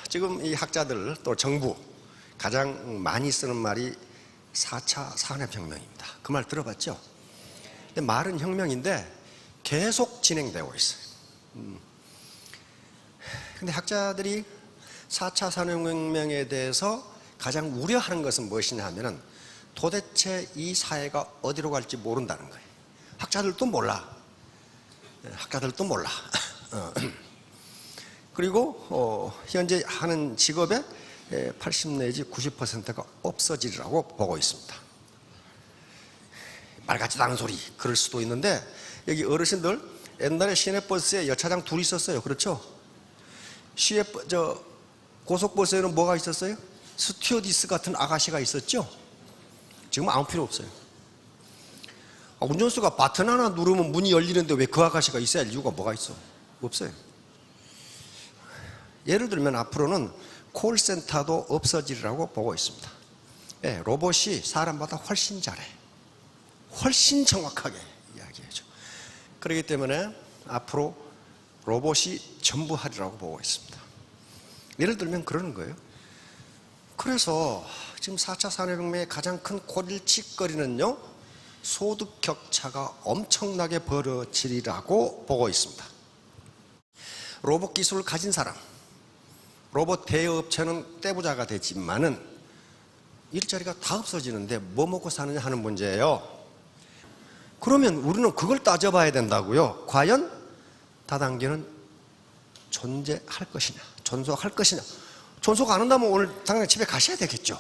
지금 이 학자들 또 정부 가장 많이 쓰는 말이 4차 산업혁명입니다. 그 말 들어봤죠? 근데 말은 혁명인데 계속 진행되고 있어요. 근데 학자들이 4차 산업혁명에 대해서 가장 우려하는 것은 무엇이냐 하면은 도대체 이 사회가 어디로 갈지 모른다는 거예요. 학자들도 몰라. 학자들도 몰라. 그리고 현재 하는 직업의 80 내지 90%가 없어지리라고 보고 있습니다. 말 같지도 않은 소리 그럴 수도 있는데, 여기 어르신들 옛날에 시내버스에 여차장 둘이 있었어요. 그렇죠? 고속버스에는 뭐가 있었어요? 스튜어디스 같은 아가씨가 있었죠? 지금 아무 필요 없어요. 운전수가 버튼 하나 누르면 문이 열리는데 왜 그 아가씨가 있어야 할 이유가 뭐가 있어? 없어요. 예를 들면 앞으로는 콜센터도 없어지리라고 보고 있습니다. 네, 로봇이 사람보다 훨씬 잘해. 훨씬 정확하게 이야기해줘. 그렇기 때문에 앞으로 로봇이 전부 하리라고 보고 있습니다. 예를 들면 그러는 거예요. 그래서 지금 4차 산업혁명의 가장 큰 골칫거리는요, 소득 격차가 엄청나게 벌어지리라고 보고 있습니다. 로봇 기술을 가진 사람, 로봇 대여업체는 떼부자가 되지만은 일자리가 다 없어지는데 뭐 먹고 사느냐 하는 문제예요. 그러면 우리는 그걸 따져봐야 된다고요. 과연 다단계는 존재할 것이냐, 존속할 것이냐. 존속 안 한다면 오늘 당장 집에 가셔야 되겠죠.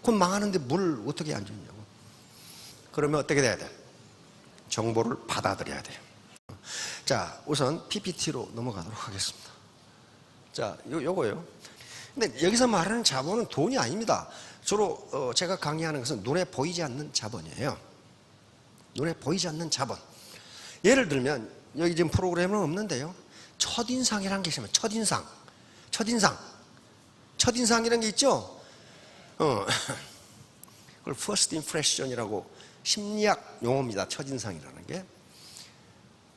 그럼 망하는데 뭘 어떻게 앉았냐고. 그러면 어떻게 돼야 돼? 정보를 받아들여야 돼요. 자, 우선 PPT로 넘어가도록 하겠습니다. 자, 요거예요. 근데 여기서 말하는 자본은 돈이 아닙니다. 주로 제가 강의하는 것은 눈에 보이지 않는 자본이에요. 눈에 보이지 않는 자본. 예를 들면 여기 지금 프로그램은 없는데요, 첫인상이라는 게 있으면 첫인상이라는 게 있죠. 그걸 first impression이라고 심리학 용어입니다. 첫인상이라는 게.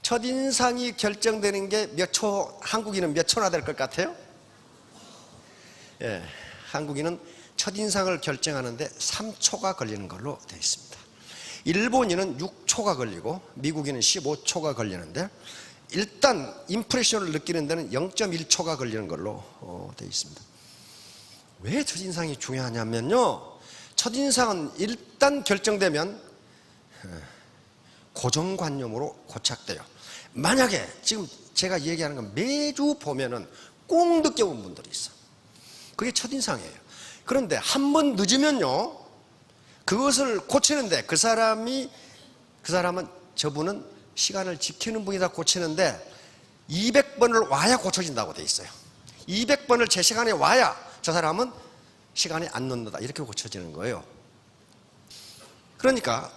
첫인상이 결정되는 게 몇 초, 한국인은 몇 초나 될 것 같아요? 예, 한국인은 첫인상을 결정하는데 3초가 걸리는 걸로 되어 있습니다. 일본인은 6초가 걸리고 미국인은 15초가 걸리는데, 일단 임프레션을 느끼는 데는 0.1초가 걸리는 걸로 되어 있습니다. 왜 첫인상이 중요하냐면요, 첫인상은 일단 결정되면 고정관념으로 고착돼요. 만약에 지금 제가 얘기하는 건 매주 보면은 꼭 느껴본 분들이 있어. 그게 첫인상이에요. 그런데 한 번 늦으면요, 그것을 고치는데 저분은 시간을 지키는 분이다 고치는데 200번을 와야 고쳐진다고 돼 있어요. 200번을 제 시간에 와야 저 사람은 시간에 안 넣는다, 이렇게 고쳐지는 거예요. 그러니까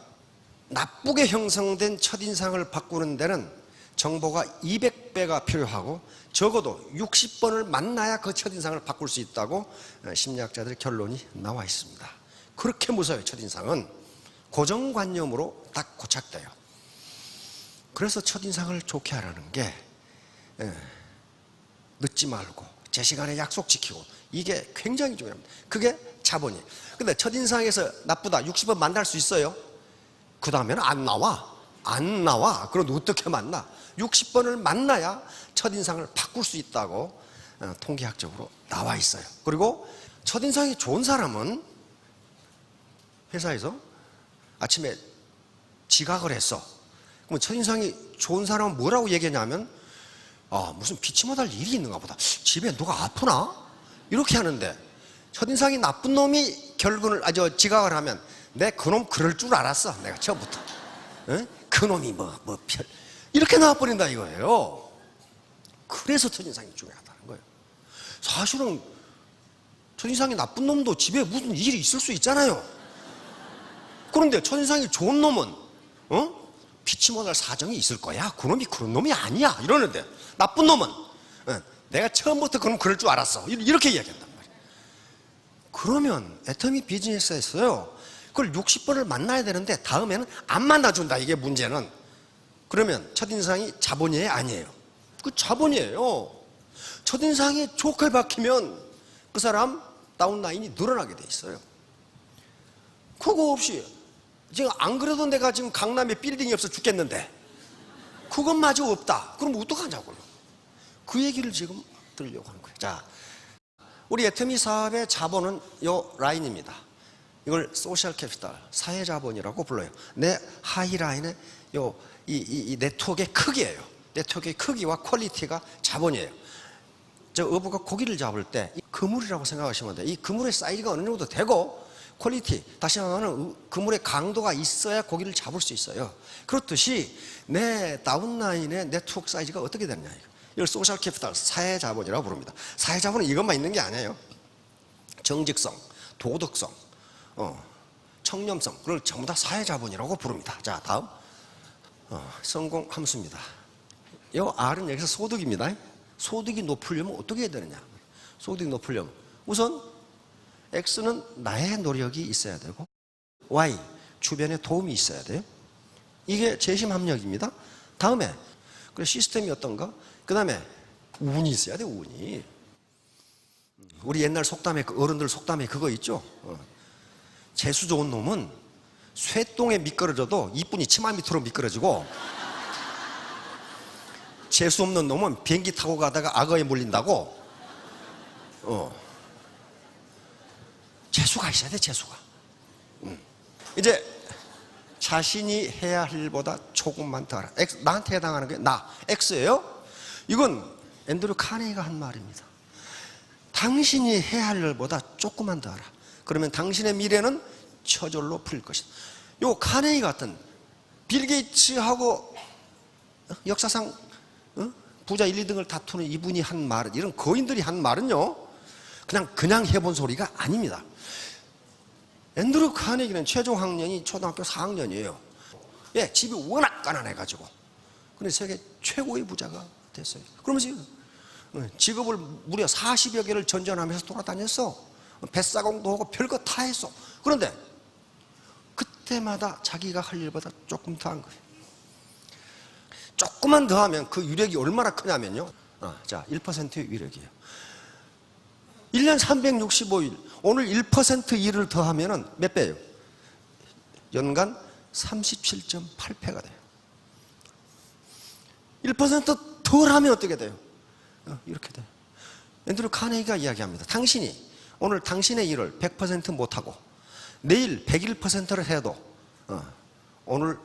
나쁘게 형성된 첫인상을 바꾸는 데는 정보가 200배가 필요하고 적어도 60번을 만나야 그 첫인상을 바꿀 수 있다고 심리학자들의 결론이 나와 있습니다. 그렇게 무서워요. 첫인상은 고정관념으로 딱 고착돼요. 그래서 첫인상을 좋게 하라는 게 늦지 말고 제 시간에 약속 지키고, 이게 굉장히 중요합니다. 그게 자본이에요. 근데 첫인상에서 나쁘다 60번 만날 수 있어요? 그 다음에는 안 나와. 그럼 어떻게 만나? 60번을 만나야 첫인상을 바꿀 수 있다고 통계학적으로 나와 있어요. 그리고 첫인상이 좋은 사람은 회사에서 아침에 지각을 했어. 그럼 첫인상이 좋은 사람은 뭐라고 얘기하냐면, 무슨 피치 못할 일이 있는가 보다, 집에 누가 아프나? 이렇게 하는데, 첫인상이 나쁜 놈이 지각을 하면, 내 그놈 그럴 줄 알았어, 내가 처음부터. 그놈이 이렇게 나와버린다 이거예요. 그래서 첫인상이 중요하다는 거예요. 사실은 첫인상이 나쁜 놈도 집에 무슨 일이 있을 수 있잖아요. 그런데 첫인상이 좋은 놈은 피치 못할 사정이 있을 거야. 그놈이 그런 놈이 아니야 이러는데, 나쁜 놈은 내가 처음부터 그럴 줄 알았어, 이렇게 이야기한단 말이에요. 그러면 애터미 비즈니스에서요, 그걸 60번을 만나야 되는데 다음에는 안 만나준다, 이게 문제는. 그러면 첫인상이 자본이에요, 아니에요? 그 자본이에요. 첫인상이 좋게 박히면 그 사람 다운라인이 늘어나게 돼 있어요. 그거 없이 지금 안 그래도 내가 지금 강남에 빌딩이 없어 죽겠는데 그것마저 없다. 그럼 어떡하냐고요. 그 얘기를 지금 들으려고 하는 거예요. 자, 우리 애터미 사업의 자본은 요 라인입니다. 이걸 소셜 캐피탈, 사회 자본이라고 불러요. 내 하이라인의 이 네트워크의 크기예요. 네트워크의 크기와 퀄리티가 자본이에요. 저 어부가 고기를 잡을 때 이 그물이라고 생각하시면 돼요. 이 그물의 사이즈가 어느 정도 되고 퀄리티, 다시 말하면 그물의 강도가 있어야 고기를 잡을 수 있어요. 그렇듯이 내 다운라인의 네트워크 사이즈가 어떻게 되느냐. 이걸 소셜 캐피탈, 사회 자본이라고 부릅니다. 사회 자본은 이것만 있는 게 아니에요. 정직성, 도덕성, 청렴성, 그걸 전부 다 사회 자본이라고 부릅니다. 자, 다음 성공 함수입니다. 이 R은 여기서 소득입니다. 소득이 높으려면 어떻게 해야 되느냐. 소득이 높으려면 우선 X는 나의 노력이 있어야 되고 Y, 주변에 도움이 있어야 돼요. 이게 재심 합력입니다. 다음에 그래 시스템이 어떤가? 그 다음에 운이 있어야 돼. 운이. 우리 옛날 속담에 어른들 속담에 그거 있죠. 재수 좋은 놈은 쇠똥에 미끄러져도 이쁜이 치마 밑으로 미끄러지고 재수 없는 놈은 비행기 타고 가다가 악어에 물린다고. 재수가 있어야 돼. 재수가. 이제 자신이 해야 할 일보다 조금만 더 하라. 나한테 해당하는 게 나, X예요. 이건 앤드류 카네기가 한 말입니다. 당신이 해야 할 일보다 조금만 더 하라. 그러면 당신의 미래는 저절로 풀릴 것이다. 요 카네기 같은 빌 게이츠하고 역사상 부자 1, 2등을 다투는 이분이 한 말은, 이런 거인들이 한 말은요 그냥 해본 소리가 아닙니다. 앤드류 카네기는 최종 학년이 초등학교 4학년이에요. 예, 집이 워낙 가난해가지고 근데 세계 최고의 부자가 됐어요. 그러면서 직업을 무려 40여 개를 전전하면서 돌아다녔어. 뱃사공도 하고 별거 다 했어. 그런데 그때마다 자기가 할 일보다 조금 더 한 거예요. 조금만 더 하면 그 위력이 얼마나 크냐면요. 자, 1%의 위력이에요. 1년 365일 오늘 1% 일을 더 하면은 몇 배예요? 연간 37.8배가 돼요. 1% 덜 하면 어떻게 돼요? 이렇게 돼요. 앤드류 카네기가 이야기합니다. 당신이 오늘 당신의 일을 100% 못하고 내일 101%를 해도 오늘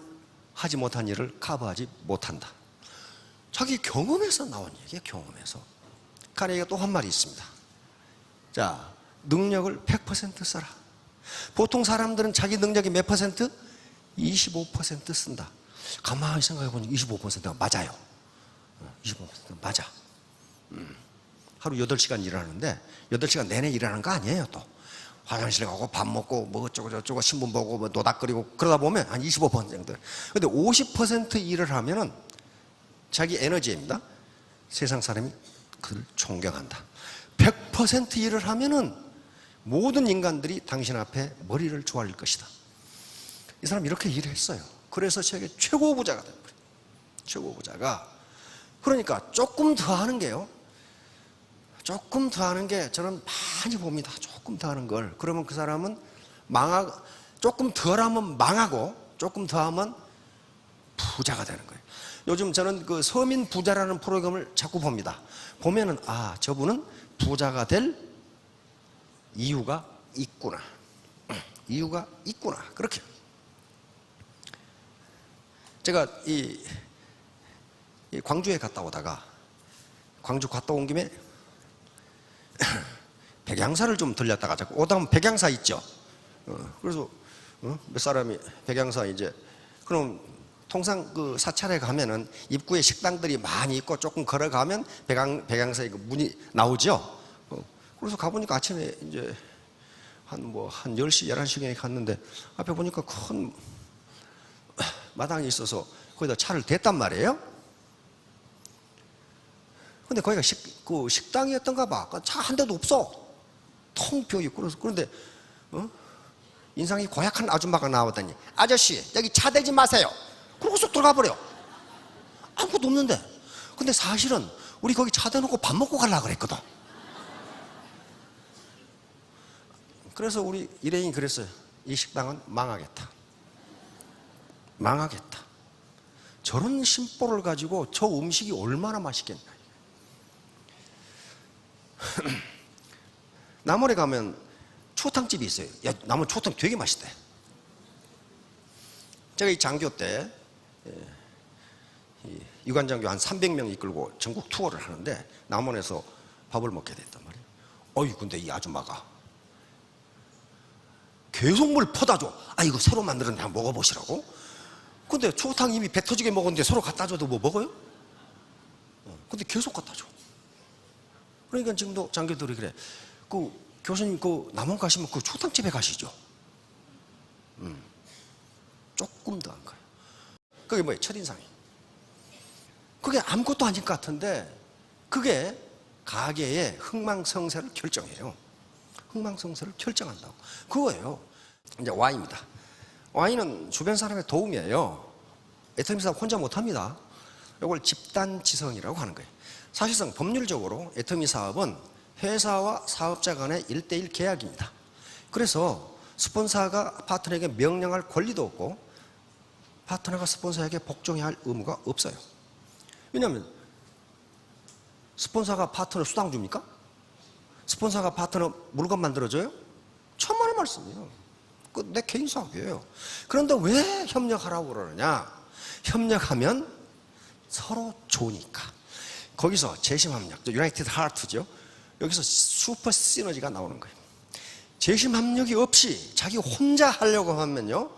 하지 못한 일을 커버하지 못한다. 자기 경험에서 나온 얘기예요. 경험에서. 카네기가 또 한 말이 있습니다. 자, 능력을 100% 써라. 보통 사람들은 자기 능력이 몇 퍼센트? 25% 쓴다. 가만히 생각해 보니 25%가 맞아요. 25%가 맞아. 하루 8시간 일하는데 8시간 내내 일하는 거 아니에요. 또 화장실 가고 밥 먹고 뭐 어쩌고 저쩌고 신문 보고 뭐 노닥거리고 그러다 보면 한 25% 정도. 근데 50% 일을 하면은 자기 에너지입니다. 세상 사람이 그를 존경한다. 100% 일을 하면은 모든 인간들이 당신 앞에 머리를 조아릴 것이다. 이 사람 이렇게 일을 했어요. 그래서 세계 최고 부자가 돼버려요. 최고 부자가. 그러니까 조금 더 하는 게요. 조금 더 하는 게 저는 많이 봅니다. 조금 더 하는 걸. 그러면 그 사람은 조금 덜 하면 망하고 조금 더 하면 부자가 되는 거예요. 요즘 저는 그 서민 부자라는 프로그램을 자꾸 봅니다. 보면은 저분은 부자가 될 이유가 있구나. 이유가 있구나. 그렇게. 제가 이 광주에 갔다 오다가 광주 갔다 온 김에 백양사를 좀 들렸다가 자꾸 오다 보면 백양사 있죠. 그래서 몇 사람이 백양사 이제 그럼 통상 그 사찰에 가면은 입구에 식당들이 많이 있고 조금 걸어가면 백양사의 그 문이 나오죠. 그래서 가보니까 아침에 이제 한 10시, 11시경에 갔는데 앞에 보니까 큰 마당이 있어서 거기다 차를 댔단 말이에요. 근데 거기가 식당이었던가 봐. 차 한 대도 없어. 텅 비어있고. 그런데 인상이 고약한 아줌마가 나오더니 아저씨 여기 차 대지 마세요. 그러고 쏙 들어가 버려. 아무것도 없는데. 근데 사실은 우리 거기 차 대놓고 밥 먹고 가려고 그랬거든. 그래서 우리 일행이 그랬어요. 이 식당은 망하겠다. 망하겠다. 저런 심보를 가지고 저 음식이 얼마나 맛있겠냐. 남원에 가면 추어탕집이 있어요. 야, 남원 추어탕 되게 맛있대. 제가 이 장교 때 유관장교 한 300명 이끌고 전국 투어를 하는데 남원에서 밥을 먹게 됐단 말이에요. 어이, 근데 이 아줌마가 계속 뭘 퍼다 줘. 아, 이거 새로 만들었는데 한번 먹어보시라고. 근데 추어탕 이미 배 터지게 먹었는데 서로 갖다 줘도 뭐 먹어요? 근데 계속 갖다 줘. 그러니까 지금도 장교들이 그래. 그 교수님 그 남원 가시면 그 추어탕집에 가시죠. 조금 더 한 거예요. 그게 뭐예요? 첫인상이. 그게 아무것도 아닌 것 같은데 그게 가게의 흥망성쇠를 결정해요. 흥망성쇠를 결정한다고. 그거예요. 이제 와인입니다. 와인은 주변 사람의 도움이에요. 애터미 사업 혼자 못합니다. 이걸 집단지성이라고 하는 거예요. 사실상 법률적으로 애터미 사업은 회사와 사업자 간의 1:1 계약입니다. 그래서 스폰서가 파트너에게 명령할 권리도 없고 파트너가 스폰서에게 복종해야 할 의무가 없어요. 왜냐하면 스폰서가 파트너 수당 줍니까? 스폰서가 파트너 물건 만들어줘요? 천만의 말씀이에요. 그 내 개인 사업이에요. 그런데 왜 협력하라고 그러느냐? 협력하면 서로 좋으니까. 거기서 재심합력, 유나이티드 하트죠. 여기서 슈퍼 시너지가 나오는 거예요. 재심합력이 없이 자기 혼자 하려고 하면요,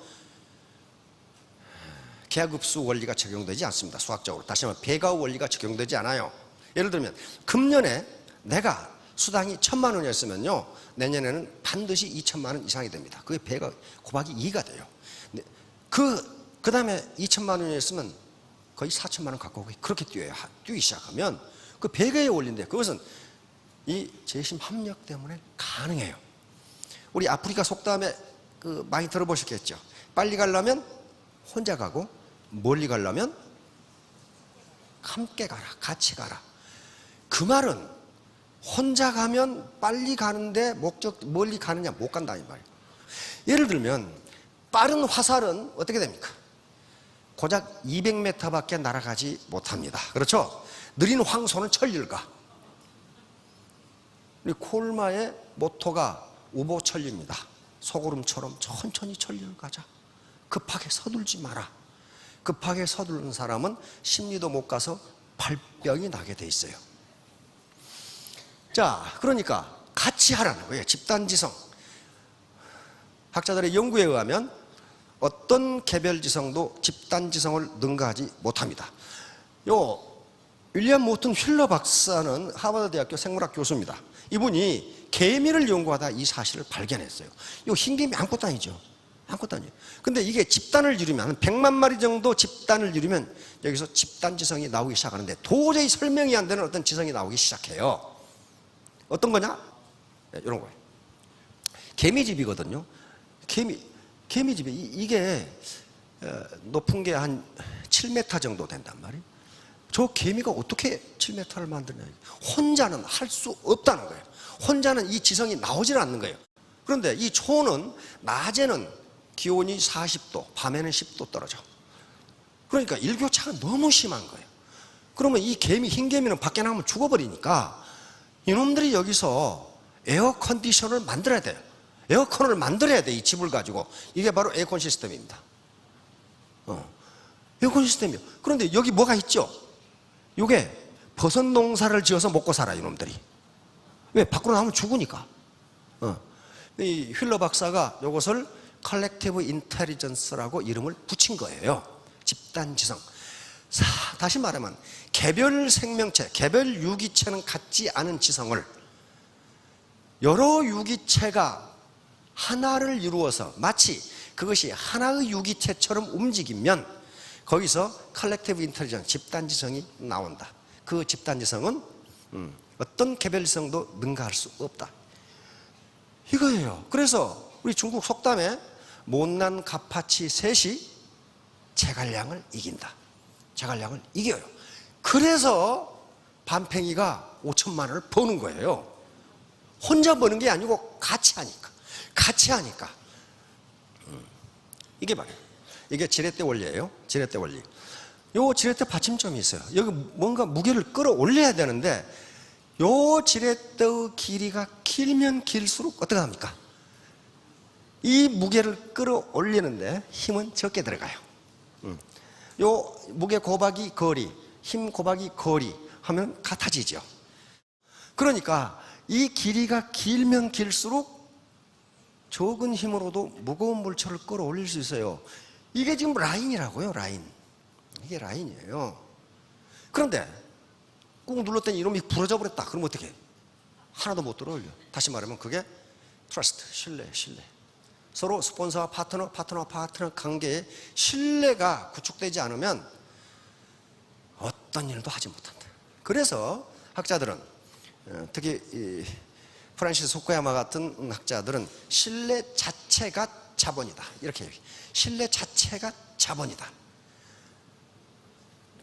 계약급수 원리가 적용되지 않습니다. 수학적으로. 다시 말하면 배가 원리가 적용되지 않아요. 예를 들면 금년에 내가 수당이 1,000만 원이었으면요, 내년에는 반드시 2,000만 원 이상이 됩니다. 그게 배가 곱하기 2가 돼요. 그 다음에 2,000만 원이었으면 거의 4,000만 원 갖고 그렇게 뛰기 시작하면 그 배가의 원리인데, 그것은 이 재심 합력 때문에 가능해요. 우리 아프리카 속담에 많이 들어보셨겠죠. 빨리 가려면 혼자 가고 멀리 가려면 함께 가라, 같이 가라. 그 말은 혼자 가면 빨리 가는데 멀리 가느냐, 못 간다 이 말이에요. 예를 들면 빠른 화살은 어떻게 됩니까? 고작 200m밖에 날아가지 못합니다. 그렇죠? 느린 황소는 천리를 가. 우리 콜마의 모토가 우보천리입니다. 소구름처럼 천천히 천리를 가자. 급하게 서둘지 마라. 급하게 서두르는 사람은 심리도 못 가서 발병이 나게 돼 있어요. 자, 그러니까 같이 하라는 거예요. 집단지성. 학자들의 연구에 의하면 어떤 개별지성도 집단지성을 능가하지 못합니다. 윌리엄 모튼 휠러 박사는 하버드 대학교 생물학 교수입니다. 이분이 개미를 연구하다 이 사실을 발견했어요. 이 흰개미 아무것도 아니죠. 아무것도 아니에요. 근데 이게 집단을 이루면 한 100만 마리 정도 집단을 이루면 여기서 집단지성이 나오기 시작하는데 도저히 설명이 안 되는 어떤 지성이 나오기 시작해요. 어떤 거냐? 네, 이런 거예요. 개미집이거든요. 개미집이 이게 높은 게 한 7m 정도 된단 말이에요. 저 개미가 어떻게 7m를 만드냐. 혼자는 할 수 없다는 거예요. 혼자는 이 지성이 나오질 않는 거예요. 그런데 이 초는 낮에는 기온이 40도, 밤에는 10도 떨어져. 그러니까 일교차가 너무 심한 거예요. 그러면 이 흰개미는 밖에 나가면 죽어버리니까 이놈들이 여기서 에어컨디션을 만들어야 돼요. 에어컨을 만들어야 돼, 이 집을 가지고. 이게 바로 에어컨 시스템입니다. 에어컨 시스템이요. 그런데 여기 뭐가 있죠? 이게 버섯 농사를 지어서 먹고 살아, 이놈들이. 왜? 밖으로 나오면 죽으니까. 이 휠러 박사가 이것을 컬렉티브 인텔리전스라고 이름을 붙인 거예요. 집단지성. 다시 말하면 개별 생명체, 개별 유기체는 갖지 않은 지성을 여러 유기체가 하나를 이루어서 마치 그것이 하나의 유기체처럼 움직이면 거기서 컬렉티브 인텔리전스, 집단지성이 나온다. 그 집단지성은 어떤 개별지성도 능가할 수 없다. 이거예요. 그래서 우리 중국 속담에 못난 갑파치 셋이 제갈량을 이긴다. 제갈량을 이겨요. 그래서 반팽이가 5천만 원을 버는 거예요. 혼자 버는 게 아니고 같이 하니까. 이게 말이에요. 이게 지렛대 원리예요. 지렛대 원리. 요 지렛대 받침점이 있어요. 여기 뭔가 무게를 끌어올려야 되는데 요 지렛대의 길이가 길면 길수록 어떻게 합니까? 이 무게를 끌어올리는데 힘은 적게 들어가요. 요 무게 곱하기 거리, 힘 곱하기 거리 하면 같아지죠. 그러니까 이 길이가 길면 길수록 적은 힘으로도 무거운 물체를 끌어올릴 수 있어요. 이게 지금 라인이라고요. 라인. 이게 라인이에요. 그런데 꾹 눌렀더니 이놈이 부러져 버렸다. 그럼 어떻게? 하나도 못 들어올려. 다시 말하면 그게 트러스트, 신뢰. 서로 스폰서와 파트너 관계에 신뢰가 구축되지 않으면 어떤 일도 하지 못한다. 그래서 학자들은, 특히 이 프란시스 후쿠야마 같은 학자들은 신뢰 자체가 자본이다. 이렇게 얘기해요. 신뢰 자체가 자본이다.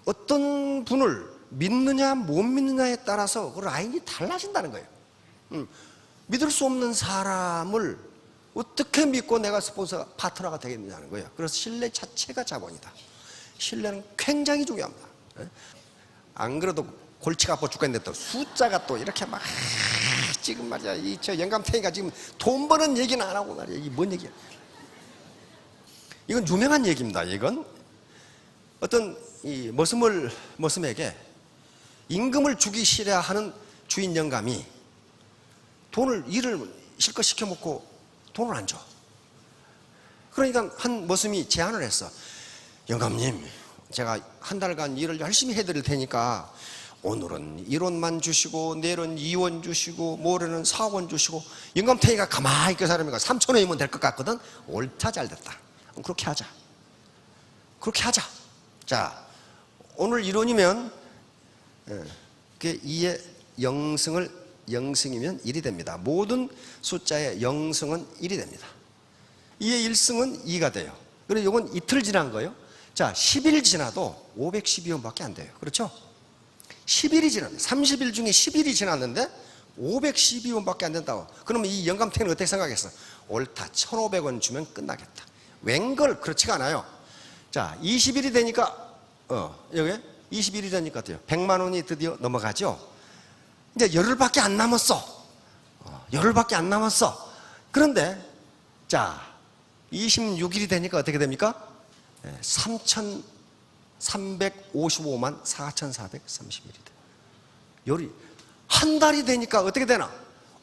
어떤 분을 믿느냐 못 믿느냐에 따라서 그 라인이 달라진다는 거예요. 믿을 수 없는 사람을 어떻게 믿고 내가 스폰서 파트너가 되겠느냐는 거예요. 그래서 신뢰 자체가 자본이다. 신뢰는 굉장히 중요합니다. 안 그래도 골치가 아파 죽겠는데 또 숫자가 또 이렇게 막 지금 말이야 저 영감탱이가 지금 돈 버는 얘기는 안 하고 말이야. 이게 뭔 얘기야? 이건 유명한 얘기입니다. 이건 어떤 이 머슴에게 임금을 주기 싫어하는 주인 영감이 일을 실컷 시켜먹고 돈을 안 줘. 그러니까 한 머슴이 제안을 했어. 영감님, 제가 한 달간 일을 열심히 해드릴 테니까 오늘은 1원만 주시고 내일은 2원 주시고 모레는 4원 주시고 영감탱이가 가만히 있게 살으니까 3,000원이면 될 것 같거든. 옳다, 잘 됐다. 그렇게 하자. 자, 오늘 1원이면 그게 2의 영승이면 1이 됩니다. 모든 숫자의 영승은 1이 됩니다. 2의 1승은 2가 돼요. 그리고 이건 이틀 지난 거예요. 자, 10일 지나도 512원밖에 안 돼요. 그렇죠? 10일이 지났는데 30일 중에 10일이 지났는데 512원밖에 안 된다고. 그러면 이 영감탱이는 어떻게 생각했어? 옳다, 1,500원 주면 끝나겠다. 웬걸 그렇지가 않아요. 자, 20일이 되니까 여기 20일이 되니까 어때요? 100만 원이 드디어 넘어가죠. 이제 열흘밖에 안 남았어. 열흘밖에 안 남았어. 그런데 자, 26일이 되니까 어떻게 됩니까? 3,355만 4,431이 돼. 열이 한 달이 되니까 어떻게 되나?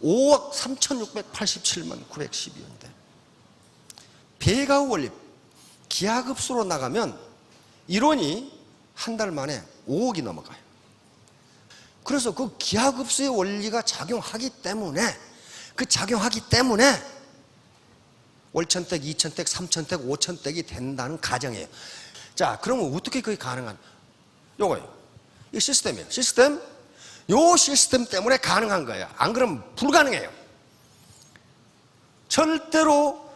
5억 3,687만 912원 돼. 배가우 원리, 기하급수로 나가면 1원이 한 달 만에 5억이 넘어가요. 그래서 그 기하급수의 원리가 작용하기 때문에 월천택, 이천택, 삼천택, 오천택이 된다는 가정이에요. 자, 그러면 어떻게 그게 가능한? 요거예요. 이 시스템이에요. 요 시스템 때문에 가능한 거예요. 안 그러면 불가능해요. 절대로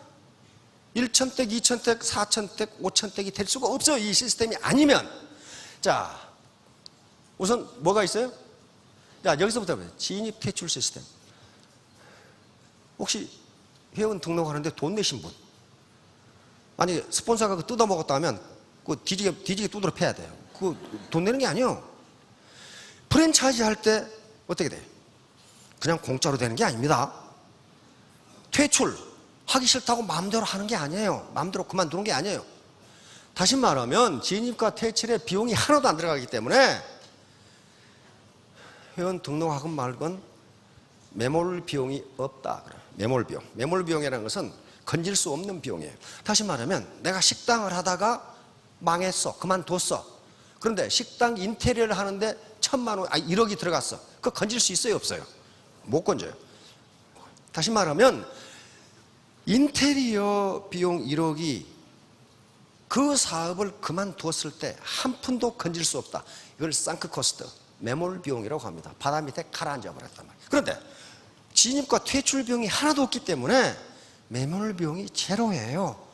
1천택, 2천택, 4천택, 5천택이 될 수가 없어요. 이 시스템이 아니면. 자, 우선 뭐가 있어요? 자, 여기서부터 보세요. 진입 퇴출 시스템. 혹시 회원 등록하는데 돈 내신 분, 만약에 스폰서가 그 뜯어먹었다면 그 뒤지게 두드려 패야 돼요. 그 돈 내는 게 아니에요. 프랜차이즈 할 때 어떻게 돼요? 그냥 공짜로 되는 게 아닙니다. 퇴출 하기 싫다고 마음대로 하는 게 아니에요. 마음대로 그만두는 게 아니에요. 다시 말하면 진입과 퇴출에 비용이 하나도 안 들어가기 때문에 회원 등록하건 말건 매몰 비용이 없다. 매몰 비용이라는 것은 건질 수 없는 비용이에요. 다시 말하면 내가 식당을 하다가 망했어. 그만뒀어. 그런데 식당 인테리어를 하는데 1,000만 원, 1억이 들어갔어. 그거 건질 수 있어요? 없어요? 못 건져요. 다시 말하면 인테리어 비용 1억이 그 사업을 그만두었을 때 한 푼도 건질 수 없다. 이걸 상크 코스트, 매몰 비용이라고 합니다. 바다 밑에 가라앉아 버렸단 말이에요. 그런데 진입과 퇴출 비용이 하나도 없기 때문에 매몰 비용이 제로예요.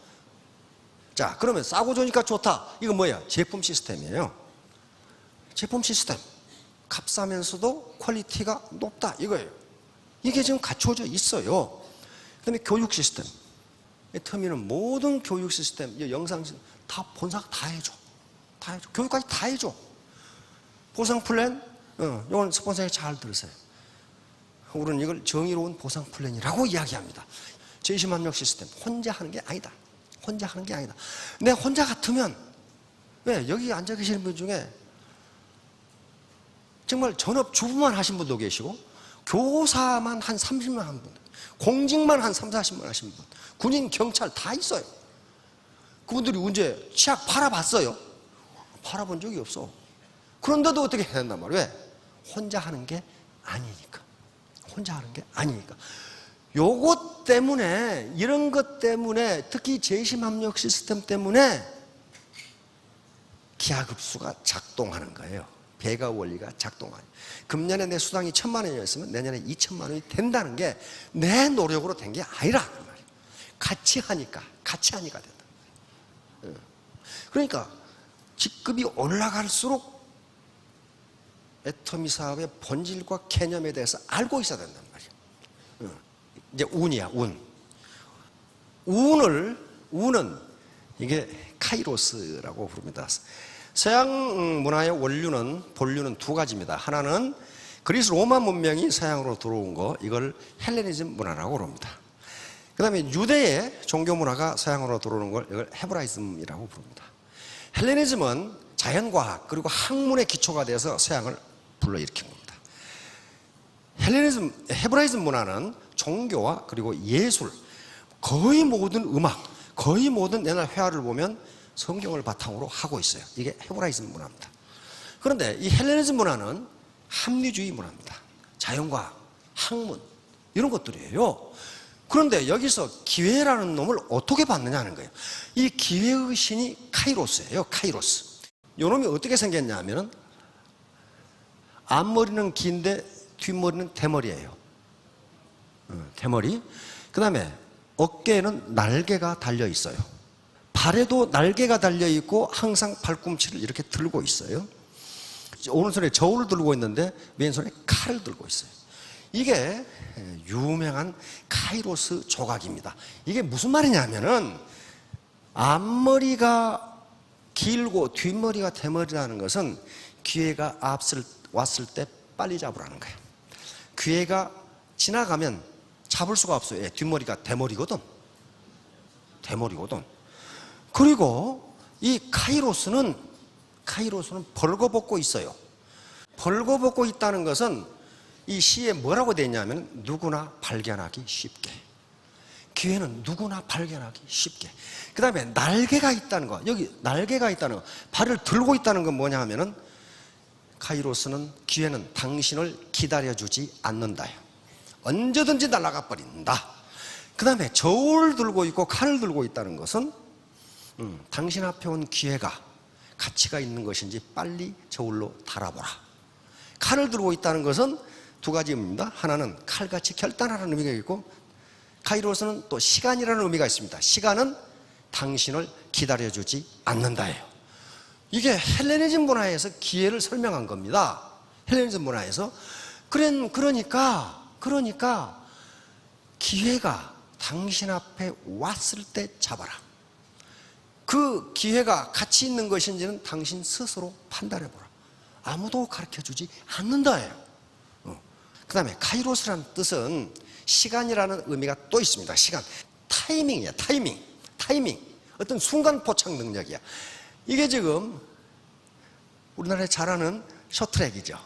자, 그러면 싸고 좋으니까 좋다. 이건 뭐예요? 제품 시스템이에요. 제품 시스템. 값싸면서도 퀄리티가 높다 이거예요. 이게 지금 갖춰져 있어요. 그다음에 교육 시스템. 터미는 모든 교육 시스템, 영상 시스템 다 본사가 다 해줘. 다 해줘. 교육까지 다 해줘. 보상 플랜, 이건 스폰서에 잘 들으세요. 우리는 이걸 정의로운 보상 플랜이라고 이야기합니다. 제20압력 시스템 혼자 하는 게 아니다. 혼자 하는 게 아니다. 내가 혼자 같으면 왜 여기 앉아 계시는 분 중에 정말 전업주부만 하신 분도 계시고 교사만 한 30만 한 분, 공직만 한 3, 40만 하신 분, 군인, 경찰 다 있어요. 그분들이 언제 치약 팔아봤어요? 팔아본 적이 없어. 그런데도 어떻게 해야 된단 말이에요? 왜? 혼자 하는 게 아니니까. 혼자 하는 게 아니니까. 요것 때문에, 이런 것 때문에, 특히 제20압력 시스템 때문에 기하급수가 작동하는 거예요. 배가 원리가 작동하는. 금년에 내 수당이 1,000만 원이었으면 내년에 2,000만 원이 된다는 게 내 노력으로 된 게 아니라 말이에요. 같이 하니까 된다. 그러니까 직급이 올라갈수록 애터미 사업의 본질과 개념에 대해서 알고 있어야 된단 말이에요. 이제 운이야, 운. 운은 이게 카이로스라고 부릅니다. 서양 문화의 원류는, 본류는 두 가지입니다. 하나는 그리스 로마 문명이 서양으로 들어온 거, 이걸 헬레니즘 문화라고 부릅니다. 그 다음에 유대의 종교 문화가 서양으로 들어오는 걸 이걸 헤브라이즘이라고 부릅니다. 헬레니즘은 자연과학 그리고 학문의 기초가 돼서 서양을 불러일으킨 겁니다. 헤브라이즘 문화는 종교와 그리고 예술, 거의 모든 음악, 거의 모든 옛날 회화를 보면 성경을 바탕으로 하고 있어요. 이게 헤브라이즘 문화입니다. 그런데 이 헬레니즘 문화는 합리주의 문화입니다. 자연과학, 학문 이런 것들이에요. 그런데 여기서 기회라는 놈을 어떻게 받느냐 하는 거예요. 이 기회의 신이 카이로스예요. 카이로스. 요 놈이 어떻게 생겼냐면은 앞머리는 긴데 뒷머리는 대머리예요. 대머리. 그 다음에 어깨에는 날개가 달려 있어요. 발에도 날개가 달려 있고 항상 발꿈치를 이렇게 들고 있어요. 오른손에 저울을 들고 있는데 왼손에 칼을 들고 있어요. 이게 유명한 카이로스 조각입니다. 이게 무슨 말이냐면은 앞머리가 길고 뒷머리가 대머리라는 것은 기회가 왔을 때 빨리 잡으라는 거예요. 기회가 지나가면 잡을 수가 없어요. 예, 뒷머리가 대머리거든. 그리고 이 카이로스는 벌거벗고 있어요. 벌거벗고 있다는 것은 이 시에 뭐라고 되어 있냐면 누구나 발견하기 쉽게. 기회는 누구나 발견하기 쉽게. 그 다음에 날개가 있다는 거. 여기 날개가 있다는 거. 발을 들고 있다는 건 뭐냐 하면은 카이로스는 기회는 당신을 기다려주지 않는다요. 언제든지 날아가 버린다. 그 다음에 저울 들고 있고 칼을 들고 있다는 것은 당신 앞에 온 기회가 가치가 있는 것인지 빨리 저울로 달아보라. 칼을 들고 있다는 것은 두 가지 의미입니다. 하나는 칼같이 결단하라는 의미가 있고, 카이로스는 또 시간이라는 의미가 있습니다. 시간은 당신을 기다려주지 않는다예요. 이게 헬레니즘 문화에서 기회를 설명한 겁니다. 헬레니즘 문화에서. 그러니까 기회가 당신 앞에 왔을 때 잡아라. 그 기회가 가치 있는 것인지는 당신 스스로 판단해보라. 아무도 가르쳐주지 않는다예요. 그 다음에 카이로스라는 뜻은 시간이라는 의미가 또 있습니다. 시간. 타이밍이야. 타이밍. 어떤 순간 포착 능력이야. 이게 지금 우리나라에 잘하는 쇼트트랙이죠.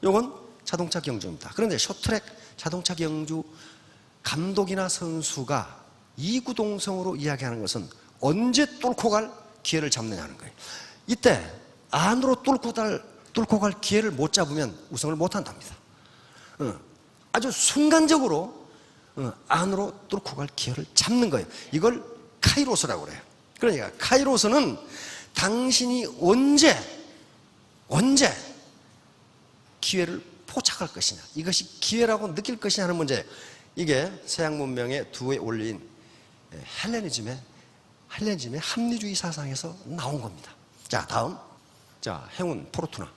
요건 자동차 경주입니다. 그런데 쇼트트랙 자동차 경주 감독이나 선수가 이구동성으로 이야기하는 것은 언제 뚫고 갈 기회를 잡느냐는 거예요. 이때 안으로 뚫고 갈 기회를 못 잡으면 우승을 못 한답니다. 아주 순간적으로 안으로 뚫고 갈 기회를 잡는 거예요. 이걸 카이로스라고 그래요. 그러니까 카이로스는 당신이 언제 기회를 포착할 것이냐, 이것이 기회라고 느낄 것이냐 하는 문제예요. 이게 서양 문명의 두에 올린 헬레니즘의 합리주의 사상에서 나온 겁니다. 자, 다음. 자, 행운, 포르투나.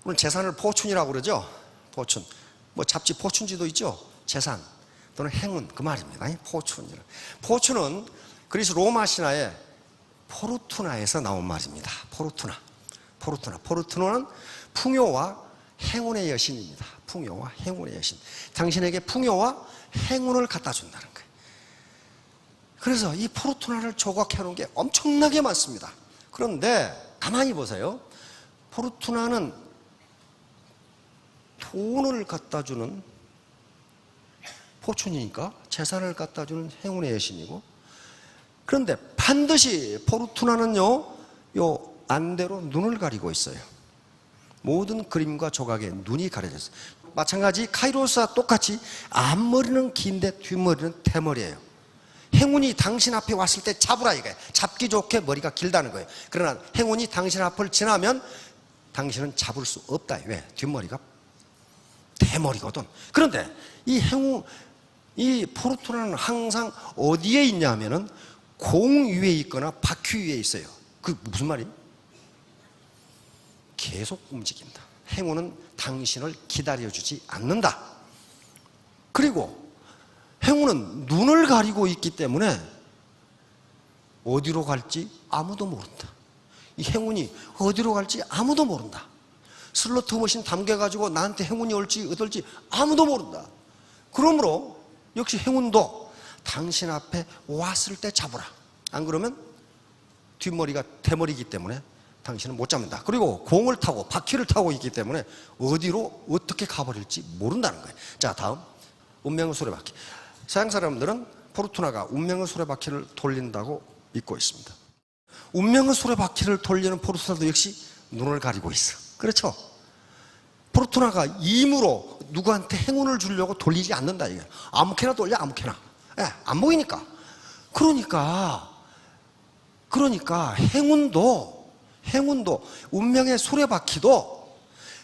오늘 재산을 포춘이라고 그러죠. 포춘. 뭐 잡지 포춘지도 있죠. 재산 또는 행운 그 말입니다. 포춘. 포춘은 그리스 로마 신화의 포르투나에서 나온 말입니다. 포르투나. 포르투나는 풍요와 행운의 여신입니다. 풍요와 행운의 여신. 당신에게 풍요와 행운을 갖다 준다는 거예요. 그래서 이 포르투나를 조각해 놓은 게 엄청나게 많습니다. 그런데 가만히 보세요. 포르투나는 돈을 갖다 주는 포춘이니까 재산을 갖다 주는 행운의 여신이고, 그런데 반드시 포르투나는요, 요 안대로 눈을 가리고 있어요. 모든 그림과 조각에 눈이 가려졌어요. 마찬가지 카이로스와 똑같이 앞머리는 긴데 뒷머리는 대머리예요. 행운이 당신 앞에 왔을 때 잡으라 이거예요. 잡기 좋게 머리가 길다는 거예요. 그러나 행운이 당신 앞을 지나면 당신은 잡을 수 없다. 왜? 뒷머리가 대머리거든. 그런데 이 포르투나는 항상 어디에 있냐 하면은 공 위에 있거나 바퀴 위에 있어요. 그 무슨 말이에요? 계속 움직인다. 행운은 당신을 기다려주지 않는다. 그리고 행운은 눈을 가리고 있기 때문에 어디로 갈지 아무도 모른다. 이 행운이 어디로 갈지 아무도 모른다. 슬로트 머신 담겨가지고 나한테 행운이 올지 어떨지 아무도 모른다. 그러므로 역시 행운도 당신 앞에 왔을 때 잡으라. 안 그러면 뒷머리가 대머리이기 때문에 당신은 못 잡는다. 그리고 공을 타고 바퀴를 타고 있기 때문에 어디로 어떻게 가버릴지 모른다는 거예요. 자, 다음 운명의 수레바퀴. 서양 사람들은 포르투나가 운명의 수레바퀴를 돌린다고 믿고 있습니다. 운명의 수레바퀴를 돌리는 포르투나도 역시 눈을 가리고 있어. 그렇죠? 포르투나가 임으로 누구한테 행운을 주려고 돌리지 않는다 이게. 아무렇게나 돌려, 아무렇게나. 안 보이니까. 그러니까 행운도 운명의 수레바퀴도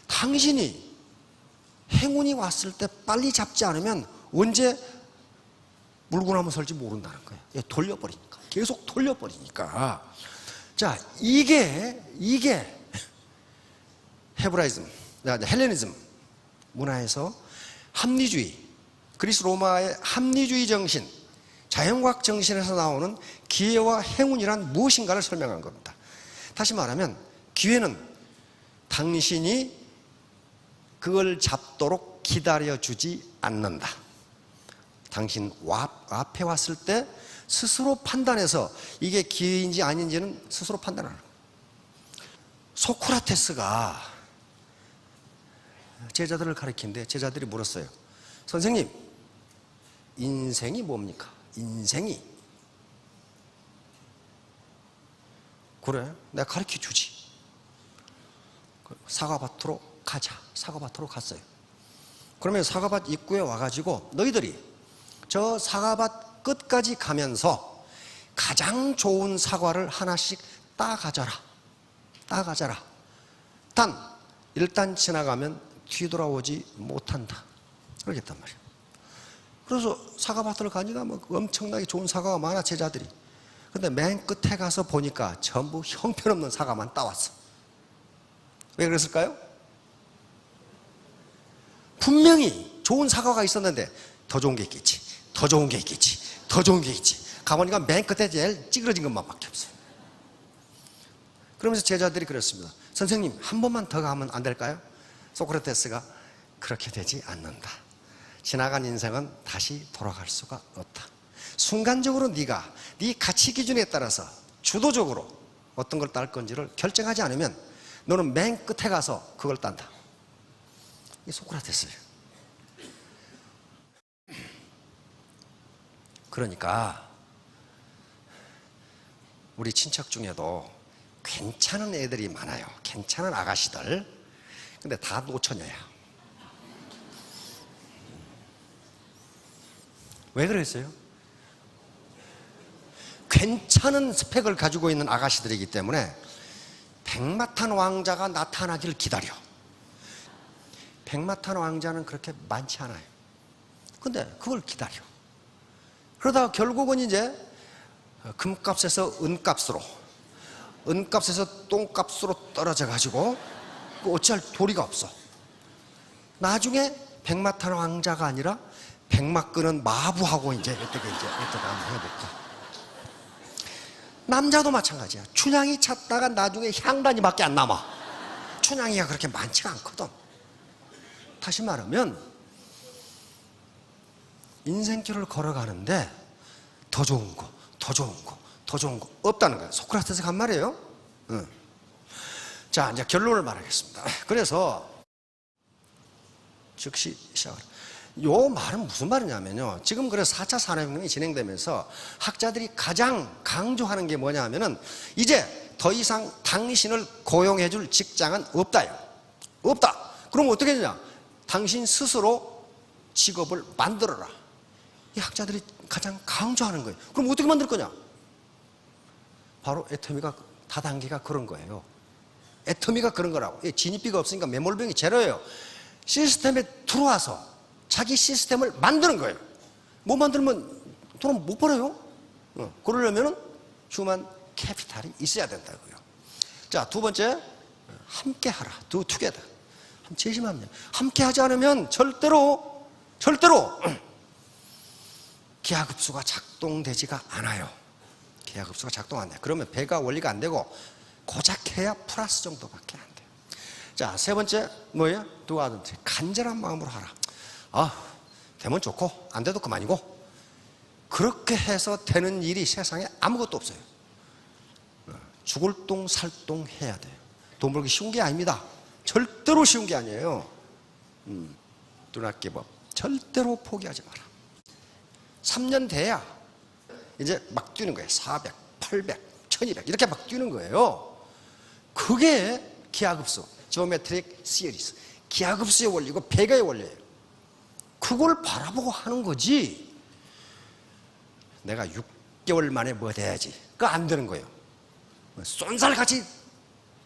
당신이 행운이 왔을 때 빨리 잡지 않으면 언제 물구나무 설지 모른다는 거예요. 돌려버리니까. 계속 돌려버리니까. 자, 이게 헤브라이즘, 헬레니즘 문화에서 합리주의, 그리스 로마의 합리주의 정신, 자연과학 정신에서 나오는 기회와 행운이란 무엇인가를 설명한 겁니다. 다시 말하면 기회는 당신이 그걸 잡도록 기다려주지 않는다. 당신 앞에 왔을 때 스스로 판단해서 이게 기회인지 아닌지는 스스로 판단하는 거예요. 소크라테스가 제자들을 가르치는데 제자들이 물었어요. 선생님, 인생이 뭡니까? 인생이. 그래, 내가 가르쳐 주지. 사과밭으로 가자. 사과밭으로 갔어요. 그러면 사과밭 입구에 와가지고 너희들이 저 사과밭 끝까지 가면서 가장 좋은 사과를 하나씩 따가져라. 단 일단 지나가면 뒤돌아오지 못한다. 그러겠단 말이에요. 그래서 사과밭을 가니까 뭐 엄청나게 좋은 사과가 많아, 제자들이. 근데 맨 끝에 가서 보니까 전부 형편없는 사과만 따왔어. 왜 그랬을까요? 분명히 좋은 사과가 있었는데 더 좋은 게 있겠지, 더 좋은 게 있겠지, 더 좋은 게 있지. 가보니까 맨 끝에 제일 찌그러진 것만밖에 없어요. 그러면서 제자들이 그랬습니다. 선생님, 한 번만 더 가면 안 될까요? 소크라테스가 그렇게 되지 않는다. 지나간 인생은 다시 돌아갈 수가 없다. 순간적으로 네가 네 가치 기준에 따라서 주도적으로 어떤 걸 딸 건지를 결정하지 않으면 너는 맨 끝에 가서 그걸 딴다. 이게 소크라테스예요. 그러니까 우리 친척 중에도 괜찮은 애들이 많아요. 괜찮은 아가씨들. 근데 다 노처녀야. 왜 그랬어요? 괜찮은 스펙을 가지고 있는 아가씨들이기 때문에 백마탄 왕자가 나타나기를 기다려. 백마탄 왕자는 그렇게 많지 않아요. 근데 그걸 기다려. 그러다가 결국은 이제 금값에서 은값으로, 은값에서 똥값으로 떨어져 가지고 어찌할 도리가 없어. 나중에 백마탄 왕자가 아니라 백마 끄는 마부하고 이제 어떻게 한번 해볼까. 남자도 마찬가지야. 춘향이 찾다가 나중에 향단이밖에 안 남아. 춘향이가 그렇게 많지가 않거든. 다시 말하면 인생길을 걸어가는데 더 좋은 거, 더 좋은 거, 더 좋은 거 없다는 거야. 소크라테스가 한 말이에요. 응. 자, 이제 결론을 말하겠습니다. 그래서 즉시 시작을. 요 말은 무슨 말이냐면요. 지금 그래서 4차 산업혁명이 진행되면서 학자들이 가장 강조하는 게 뭐냐면은 이제 더 이상 당신을 고용해 줄 직장은 없다요. 없다. 그럼 어떻게 되냐? 당신 스스로 직업을 만들어라. 이 학자들이 가장 강조하는 거예요. 그럼 어떻게 만들 거냐? 바로 애터미가 다단계가 그런 거예요. 애터미가 그런 거라고. 진입비가 없으니까 매몰병이 제로예요. 시스템에 들어와서 자기 시스템을 만드는 거예요. 못 만들면 돈 못 벌어요. 그러려면 휴먼 캐피탈이 있어야 된다고요. 자, 두 번째, 함께 하라. 두 투게더. 재심합니다. 함께 하지 않으면 절대로 기하급수가 작동되지가 않아요. 기하급수가 작동 안 돼요. 그러면 배가 원리가 안 되고 고작 해야 플러스 정도밖에 안 돼요. 자, 세 번째 뭐예요? 누구하든지 간절한 마음으로 하라. 되면 좋고 안 돼도 그만이고. 그렇게 해서 되는 일이 세상에 아무것도 없어요. 죽을 똥 살 똥 해야 돼요. 돈 벌기 쉬운 게 아닙니다. 절대로 쉬운 게 아니에요. Do not give up. 절대로 포기하지 마라. 3년 돼야 이제 막 뛰는 거예요. 400, 800, 1200 이렇게 막 뛰는 거예요. 그게 기하급수, 지오메트릭 시리즈, 기하급수의 원리고 배가의 원리예요. 그걸 바라보고 하는 거지. 내가 6개월 만에 뭐 돼야지. 그거 안 되는 거예요.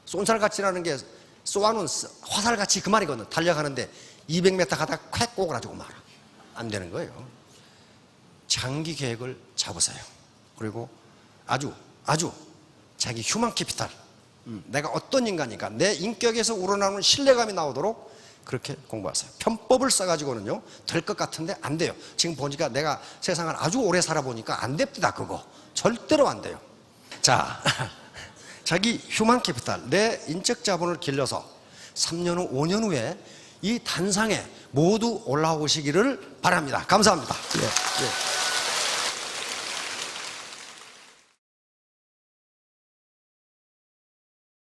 쏜살같이라는 게 쏘아놓은 화살같이 그 말이거든. 달려가는데 200m 가다가 콱 꼬그라지고 말아. 안 되는 거예요. 장기 계획을 잡으세요. 그리고 아주 자기 휴먼 캐피탈, 내가 어떤 인간인가, 내 인격에서 우러나오는 신뢰감이 나오도록 그렇게 공부하세요. 편법을 써가지고는요 될 것 같은데 안 돼요. 지금 보니까 내가 세상을 아주 오래 살아보니까 안 됩니다. 그거 절대로 안 돼요. 자, 자기 휴먼 캐피탈, 내 인적 자본을 길러서 3년 후 5년 후에 이 단상에 모두 올라오시기를 바랍니다. 감사합니다. 예.